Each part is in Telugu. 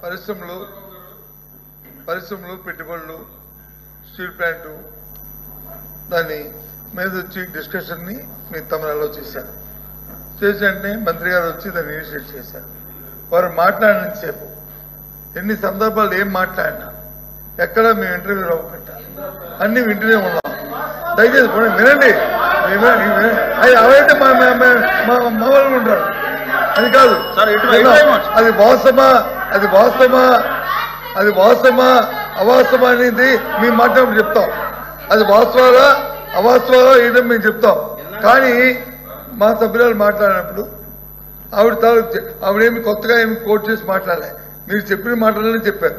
పరిశ్రమలు పెట్టుబడులు స్టీల్ ప్లాంటు దాని మీద వచ్చి డిస్కషన్ని మీ తమిళలో చేశారు. చేసినట్టే మంత్రి గారు వచ్చి దాన్ని ఇనిషియేట్ చేశారు. వారు మాట్లాడినంతసేపు ఎన్ని సందర్భాలు ఏం మాట్లాడినా ఎక్కడ మేము ఇంటర్వ్యూ అవ్వకుండా అన్ని వింటూనే ఉన్నాం. దయచేసి వినండి. అవైతే మామూలుగా ఉంటారు. అది కాదు. అది వాస్తవమా అవాస్తవమా అనేది మేము మాట్లాడి చెప్తాం. అది వాస్తవాలా అవాస్తవాలా ఏదో మేము చెప్తాం. కానీ మా సభ్యురాలు మాట్లాడినప్పుడు ఆవిడేమి కొత్తగా ఏమి కోట్ చేసి మాట్లాడలే. మీరు చెప్పిన మాటలనే చెప్పారు.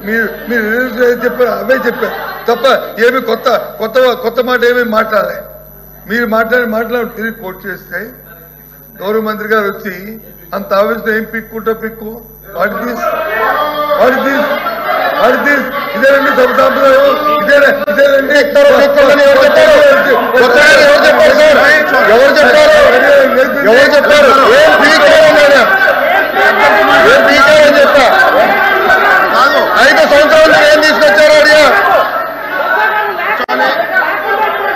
మీరు చెప్పారు అవే చెప్పారు తప్ప ఏమి కొత్త మాట ఏమీ మాట్లాడలే. మీరు మాట్లాడి తిరిగి కోట్ చేస్తే గౌరవ మంత్రి గారు వచ్చి అంత ఆవేశం ఏం పిక్కు వాటి ఇదేనండి సభ సాంప్రదాయం. ఇదేనండి ఎవరు చెప్పారు ఏం పీకారని చెప్తా. 5 సంవత్సరాలు ఏం తీసుకొచ్చారు అడిగా.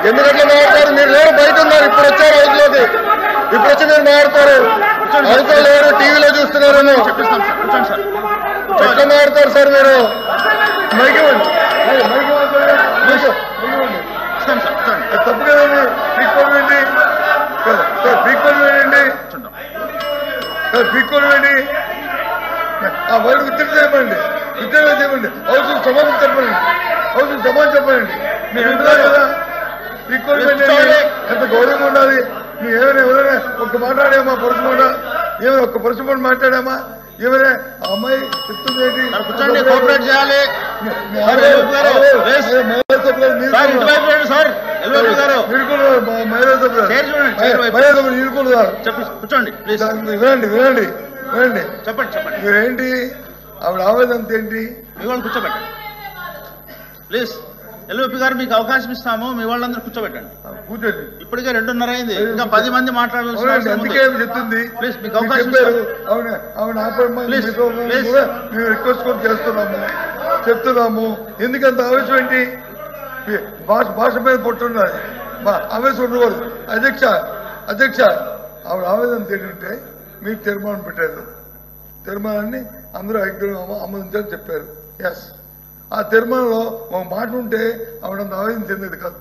ఎందుకు ఎట్లా మాట్లాడతారు? మీరు లేరు, బయట ఉన్నారు. ఇప్పుడు వచ్చారు హౌస్లోకి. ఇప్పుడు వచ్చి మీరు మాట్లాడతారు. హౌస్లో లేరు, టీవీలో చూస్తున్నారు. ఎట్లా మాట్లాడతారు సార్ మీరు? తప్పు కదండి. పీక్కోలు వేయండి. ఆ వైపు ఉత్తరం చేయమండి. హౌస్ సమాధానం చెప్పండి. మీరు వింటున్నారు కదా. పీక్కోలు వేయండి. ఎంత గౌరవంగా ఉండాలి. మేము ఎవరైనా ఒక్క మాట్లాడామా పరుచుకుండా? ఏమైనా ఒక్క పరుచుకొని మాట్లాడామా? ఏమైనా అమ్మాయి చెప్తుంది ఏంటి? కోఆపరేట్ చేయాలి. వినండి. చెప్పండి. మీరేంటి ఆవిడ ఆవేదన ఏంటి? మీ వాళ్ళని కూర్చోబెట్టండి ప్లీజ్. ఎల్ఓపి గారు మీకు అవకాశం ఇస్తాము. మీ వాళ్ళందరూ కూర్చోబెట్టండి. కూర్చోండి. ఇప్పటికే 2:30 అయింది. ఇంకా 10 మంది మాట్లాడాల్సి చెప్తుంది. ప్లీజ్ మీకు అవకాశం మేము రిక్వెస్ట్ కూడా చెప్తున్నాము. ఎందుకంత ఆవేశం ఏంటి? భాష మీద పొట్టున్నది. ఆవేశం ఉండకూడదు. అధ్యక్ష ఆవిడ ఆవేదన ఏంటంటే మీరు తీర్మానం పెట్టారు. తీర్మానాన్ని అందరూ ఆమోదించాలని చెప్పారు. ఎస్, ఆ తీర్మానంలో ఒక మాట ఉంటే ఆవిడంత ఆవేదన చెందేది కాదు.